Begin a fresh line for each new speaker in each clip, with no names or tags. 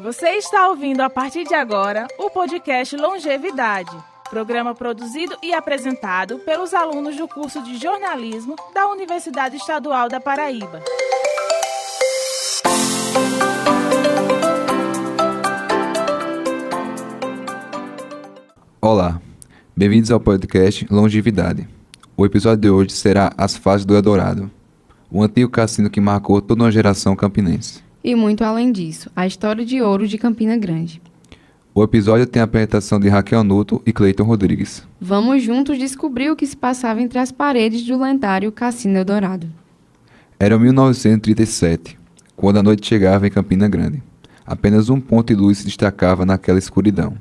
Você está ouvindo a partir de agora o podcast Longevidade, programa produzido e apresentado pelos alunos do curso de jornalismo da Universidade Estadual da Paraíba.
Olá, bem-vindos ao podcast Longevidade. O episódio de hoje será As Fases do Eldorado, o antigo cassino que marcou toda uma geração campinense.
E muito além disso, a história de ouro de Campina Grande.
O episódio tem a apresentação de Raquel Nuto e Cleiton Rodrigues.
Vamos juntos descobrir o que se passava entre as paredes do lendário Cassino Eldorado.
Era 1937, quando a noite chegava em Campina Grande. Apenas um ponto de luz se destacava naquela escuridão.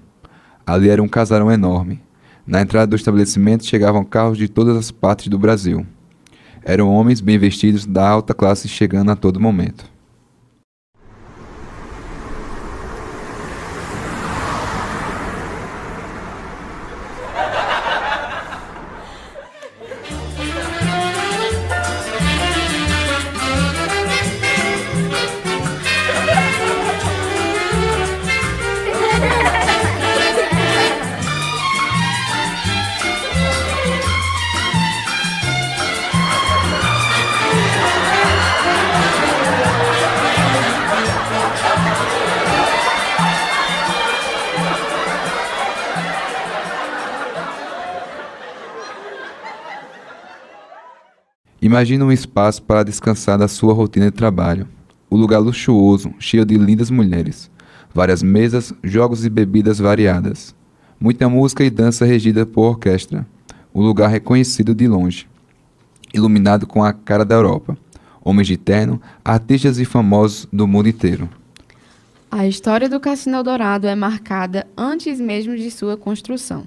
Ali era um casarão enorme. Na entrada do estabelecimento chegavam carros de todas as partes do Brasil. Eram homens bem vestidos da alta classe chegando a todo momento. Imagine um espaço para descansar da sua rotina de trabalho. Um lugar luxuoso, cheio de lindas mulheres. Várias mesas, jogos e bebidas variadas. Muita música e dança regida por orquestra. Um lugar reconhecido de longe. Iluminado com a cara da Europa. Homens de terno, artistas e famosos do mundo inteiro.
A história do Cassino Eldorado é marcada antes mesmo de sua construção.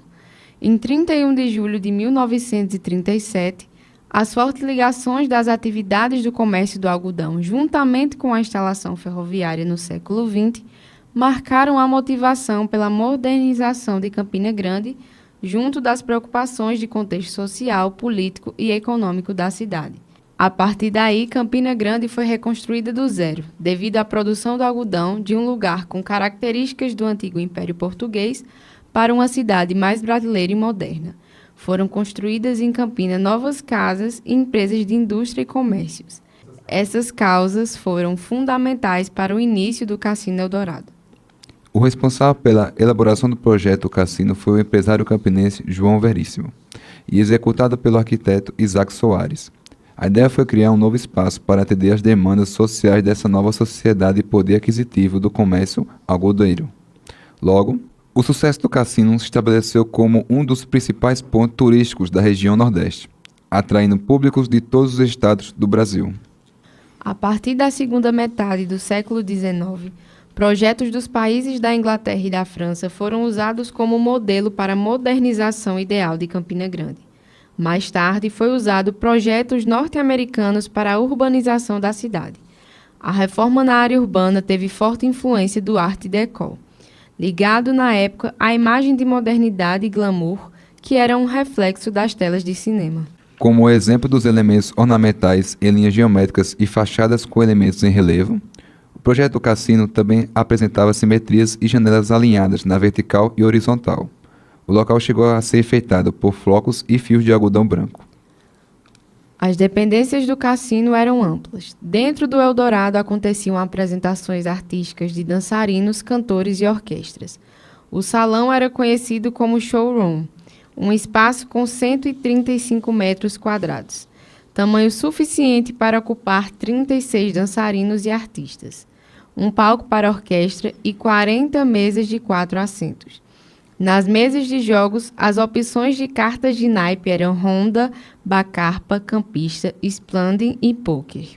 Em 31 de julho de 1937, as fortes ligações das atividades do comércio do algodão, juntamente com a instalação ferroviária no século XX, marcaram a motivação pela modernização de Campina Grande, junto das preocupações de contexto social, político e econômico da cidade. A partir daí, Campina Grande foi reconstruída do zero, devido à produção do algodão de um lugar com características do antigo Império Português para uma cidade mais brasileira e moderna. Foram construídas em Campina novas casas e empresas de indústria e comércios. Essas causas foram fundamentais para o início do Cassino Eldorado.
O responsável pela elaboração do projeto do cassino foi o empresário campinense João Veríssimo e executado pelo arquiteto Isaac Soares. A ideia foi criar um novo espaço para atender às demandas sociais dessa nova sociedade e poder aquisitivo do comércio algodoeiro. Logo, o sucesso do cassino se estabeleceu como um dos principais pontos turísticos da região Nordeste, atraindo públicos de todos os estados do Brasil.
A partir da segunda metade do século XIX, projetos dos países da Inglaterra e da França foram usados como modelo para a modernização ideal de Campina Grande. Mais tarde, foi usado projetos norte-americanos para a urbanização da cidade. A reforma na área urbana teve forte influência do Art Deco, ligado na época à imagem de modernidade e glamour, que era um reflexo das telas de cinema.
Como o exemplo dos elementos ornamentais em linhas geométricas e fachadas com elementos em relevo, o projeto do cassino também apresentava simetrias e janelas alinhadas na vertical e horizontal. O local chegou a ser enfeitado por flocos e fios de algodão branco.
As dependências do cassino eram amplas. Dentro do Eldorado aconteciam apresentações artísticas de dançarinos, cantores e orquestras. O salão era conhecido como showroom, um espaço com 135 metros quadrados, tamanho suficiente para ocupar 36 dançarinos e artistas, um palco para orquestra e 40 mesas de 4 assentos. Nas mesas de jogos, as opções de cartas de naipe eram ronda, bacarpa, campista, splendid e pôquer.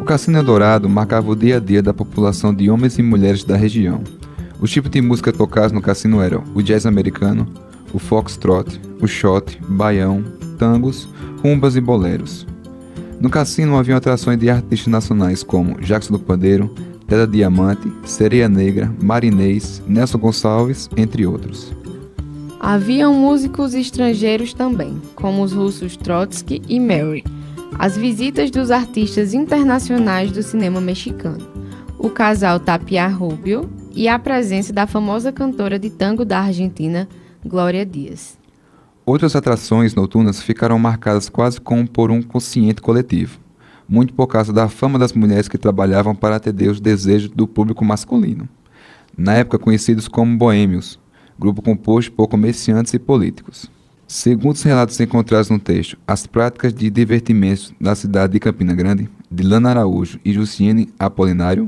O Cassino Eldorado marcava o dia a dia da população de homens e mulheres da região. Os tipos de música tocados no cassino eram o jazz americano, o foxtrot, o shot, baião, tangos, rumbas e boleros. No cassino haviam atrações de artistas nacionais como Jackson do Pandeiro, Teta Diamante, Sereia Negra, Marinês, Nelson Gonçalves, entre outros.
Haviam músicos estrangeiros também, como os russos Trotsky e Mary, as visitas dos artistas internacionais do cinema mexicano, o casal Tapia Rubio e a presença da famosa cantora de tango da Argentina, Glória Díaz.
Outras atrações noturnas ficaram marcadas quase como por um consciente coletivo, muito por causa da fama das mulheres que trabalhavam para atender os desejos do público masculino, na época conhecidos como boêmios, grupo composto por comerciantes e políticos. Segundo os relatos encontrados no texto, as práticas de divertimentos na cidade de Campina Grande, de Lana Araújo e Jussiene Apolinário,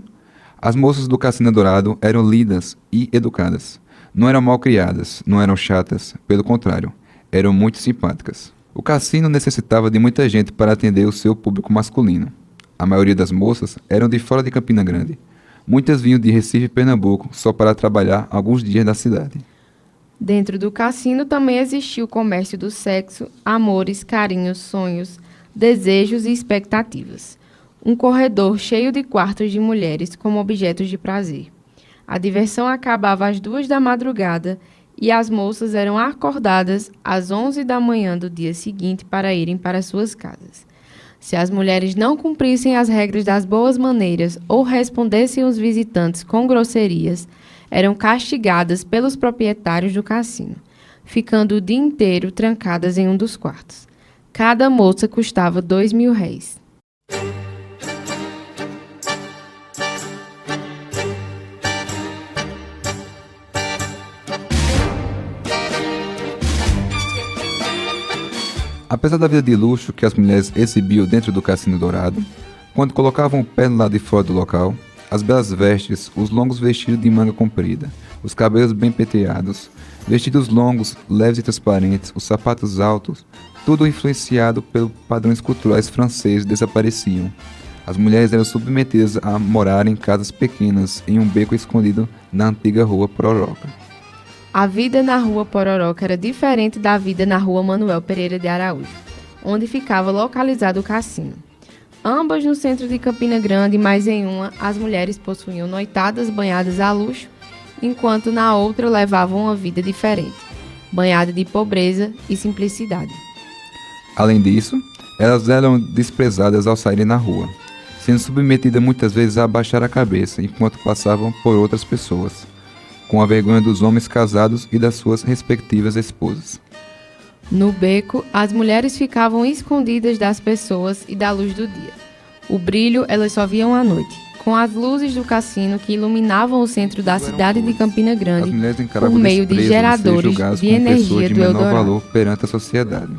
as moças do Cassino Dourado eram lindas e educadas. Não eram mal criadas, não eram chatas, pelo contrário, eram muito simpáticas. O cassino necessitava de muita gente para atender o seu público masculino. A maioria das moças eram de fora de Campina Grande. Muitas vinham de Recife e Pernambuco só para trabalhar alguns dias na cidade.
Dentro do cassino também existia o comércio do sexo, amores, carinhos, sonhos, desejos e expectativas. Um corredor cheio de quartos de mulheres como objetos de prazer. A diversão acabava às 2 da madrugada e as moças eram acordadas às 11 da manhã do dia seguinte para irem para suas casas. Se as mulheres não cumprissem as regras das boas maneiras ou respondessem aos visitantes com grosserias, eram castigadas pelos proprietários do cassino, ficando o dia inteiro trancadas em um dos quartos. Cada moça custava 2.000 réis.
Apesar da vida de luxo que as mulheres exibiam dentro do Cassino Dourado, quando colocavam o pé no lado de fora do local, as belas vestes, os longos vestidos de manga comprida, os cabelos bem penteados, vestidos longos, leves e transparentes, os sapatos altos, tudo influenciado pelos padrões culturais franceses, desapareciam. As mulheres eram submetidas a morar em casas pequenas em um beco escondido na antiga Rua Pororoca.
A vida na Rua Pororoca era diferente da vida na Rua Manuel Pereira de Araújo, onde ficava localizado o cassino. Ambas no centro de Campina Grande, mas em uma as mulheres possuíam noitadas banhadas a luxo, enquanto na outra levavam uma vida diferente, banhada de pobreza e simplicidade.
Além disso, elas eram desprezadas ao saírem na rua, sendo submetidas muitas vezes a abaixar a cabeça enquanto passavam por outras pessoas, com a vergonha dos homens casados e das suas respectivas esposas.
No beco, as mulheres ficavam escondidas das pessoas e da luz do dia. O brilho elas só viam à noite, com as luzes do cassino que iluminavam o centro da cidade de Campina Grande por meio de geradores de energia do Eldorado.
Valor perante a sociedade.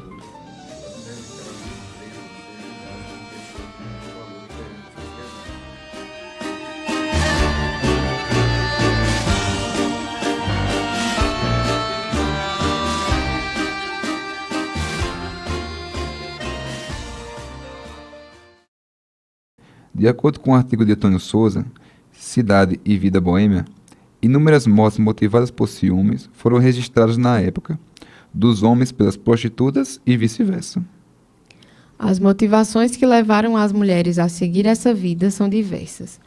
De acordo com o artigo de Antônio Souza, Cidade e Vida Boêmia, inúmeras mortes motivadas por ciúmes foram registradas na época, dos homens pelas prostitutas e vice-versa.
As motivações que levaram as mulheres a seguir essa vida são diversas.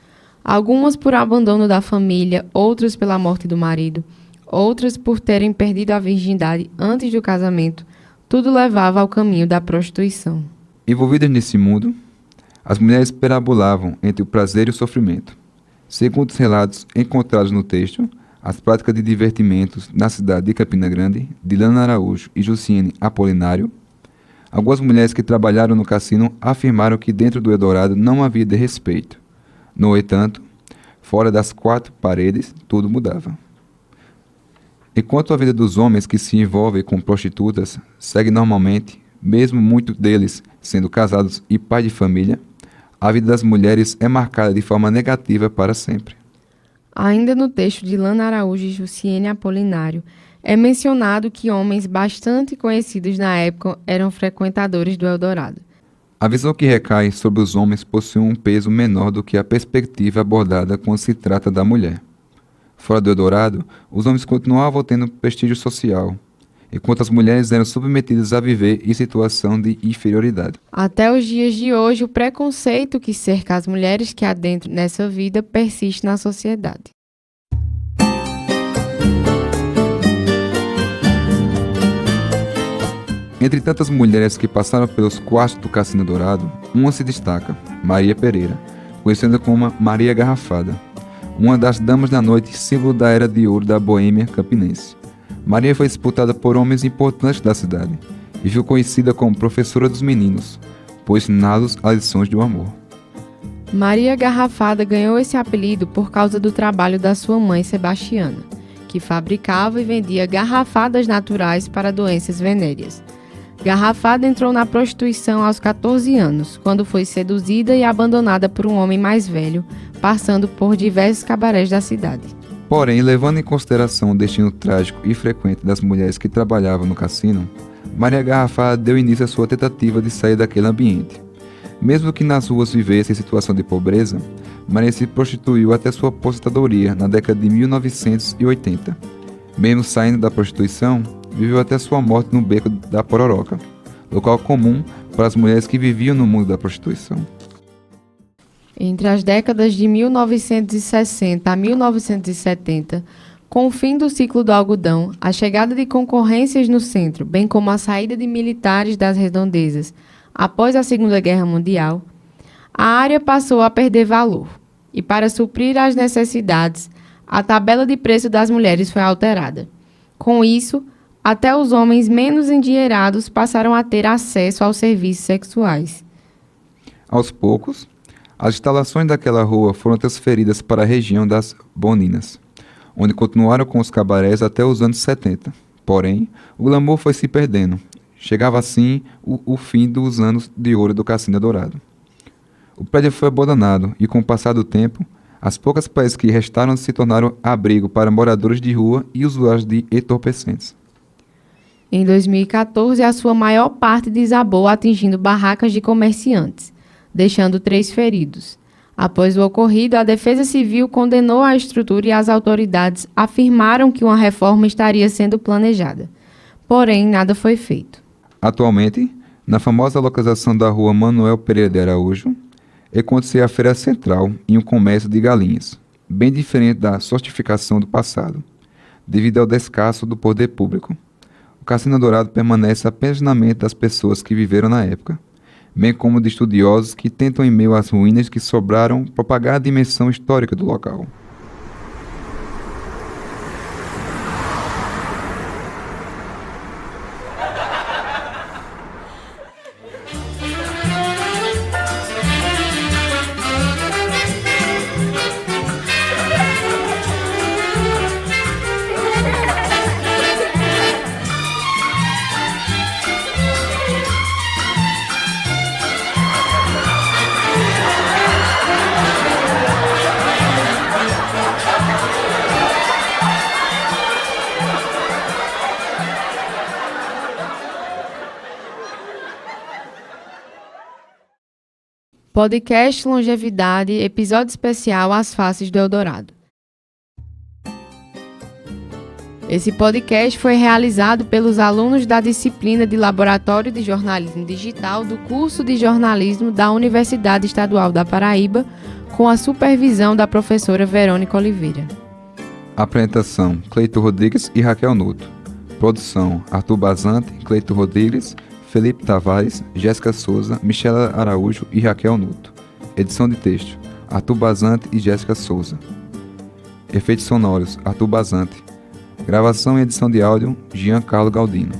Algumas por abandono da família, outras pela morte do marido, outras por terem perdido a virgindade antes do casamento. Tudo levava ao caminho da prostituição.
Envolvidas nesse mundo, as mulheres perambulavam entre o prazer e o sofrimento. Segundo os relatos encontrados no texto, as práticas de divertimentos na cidade de Campina Grande, de Lana Araújo e Jussiene Apolinário, algumas mulheres que trabalharam no cassino afirmaram que dentro do Eldorado não havia desrespeito. No entanto, fora das 4 paredes, tudo mudava. Enquanto a vida dos homens que se envolvem com prostitutas segue normalmente, mesmo muitos deles sendo casados e pais de família, a vida das mulheres é marcada de forma negativa para sempre.
Ainda no texto de Lana Araújo e Jussiene Apolinário, é mencionado que homens bastante conhecidos na época eram frequentadores do Eldorado.
A visão que recai sobre os homens possui um peso menor do que a perspectiva abordada quando se trata da mulher. Fora do Eldorado, os homens continuavam tendo prestígio social, enquanto as mulheres eram submetidas a viver em situação de inferioridade.
Até os dias de hoje, o preconceito que cerca as mulheres que adentram nessa vida persiste na sociedade.
Entre tantas mulheres que passaram pelos quartos do Cassino Dourado, uma se destaca, Maria Pereira, conhecida como Maria Garrafada, uma das damas da noite, símbolo da era de ouro da boêmia campinense. Maria foi disputada por homens importantes da cidade e ficou conhecida como professora dos meninos, por ensiná-los as lições do amor.
Maria Garrafada ganhou esse apelido por causa do trabalho da sua mãe Sebastiana, que fabricava e vendia garrafadas naturais para doenças venéreas. Garrafada entrou na prostituição aos 14 anos, quando foi seduzida e abandonada por um homem mais velho, passando por diversos cabarés da cidade.
Porém, levando em consideração o destino trágico e frequente das mulheres que trabalhavam no cassino, Maria Garrafada deu início à sua tentativa de sair daquele ambiente. Mesmo que nas ruas vivesse em situação de pobreza, Maria se prostituiu até sua aposentadoria na década de 1980. Mesmo saindo da prostituição, viveu até sua morte no Beco da Pororoca, local comum para as mulheres que viviam no mundo da prostituição.
Entre as décadas de 1960 a 1970, com o fim do ciclo do algodão, a chegada de concorrências no centro, bem como a saída de militares das redondezas após a Segunda Guerra Mundial, a área passou a perder valor e, para suprir as necessidades, a tabela de preço das mulheres foi alterada. Com isso, até os homens menos endinheirados passaram a ter acesso aos serviços sexuais.
Aos poucos, as instalações daquela rua foram transferidas para a região das Boninas, onde continuaram com os cabarés até os anos 70. Porém, o glamour foi se perdendo. Chegava assim o fim dos anos de ouro do Cassino Dourado. O prédio foi abandonado e, com o passar do tempo, as poucas praias que restaram se tornaram abrigo para moradores de rua e usuários de entorpecentes.
Em 2014, a sua maior parte desabou, atingindo barracas de comerciantes, deixando 3 feridos. Após o ocorrido, a Defesa Civil condenou a estrutura e as autoridades afirmaram que uma reforma estaria sendo planejada. Porém, nada foi feito.
Atualmente, na famosa localização da rua Manuel Pereira de Araújo, encontra-se a Feira Central e um comércio de galinhas, bem diferente da sofisticação do passado, devido ao descaso do poder público. O Cassino Dourado permanece apenas na mente das pessoas que viveram na época, bem como de estudiosos que tentam, em meio às ruínas que sobraram, propagar a dimensão histórica do local.
Podcast Longevidade, episódio especial As Faces do Eldorado. Esse podcast foi realizado pelos alunos da disciplina de Laboratório de Jornalismo Digital do curso de Jornalismo da Universidade Estadual da Paraíba, com a supervisão da professora Verônica Oliveira.
Apresentação: Cleito Rodrigues e Raquel Nuto. Produção: Arthur Bazante, Cleito Rodrigues, Felipe Tavares, Jéssica Souza, Michela Araújo e Raquel Nuto. Edição de texto: Arthur Bazante e Jéssica Souza. Efeitos sonoros: Arthur Bazante. Gravação e edição de áudio: Giancarlo Galdino.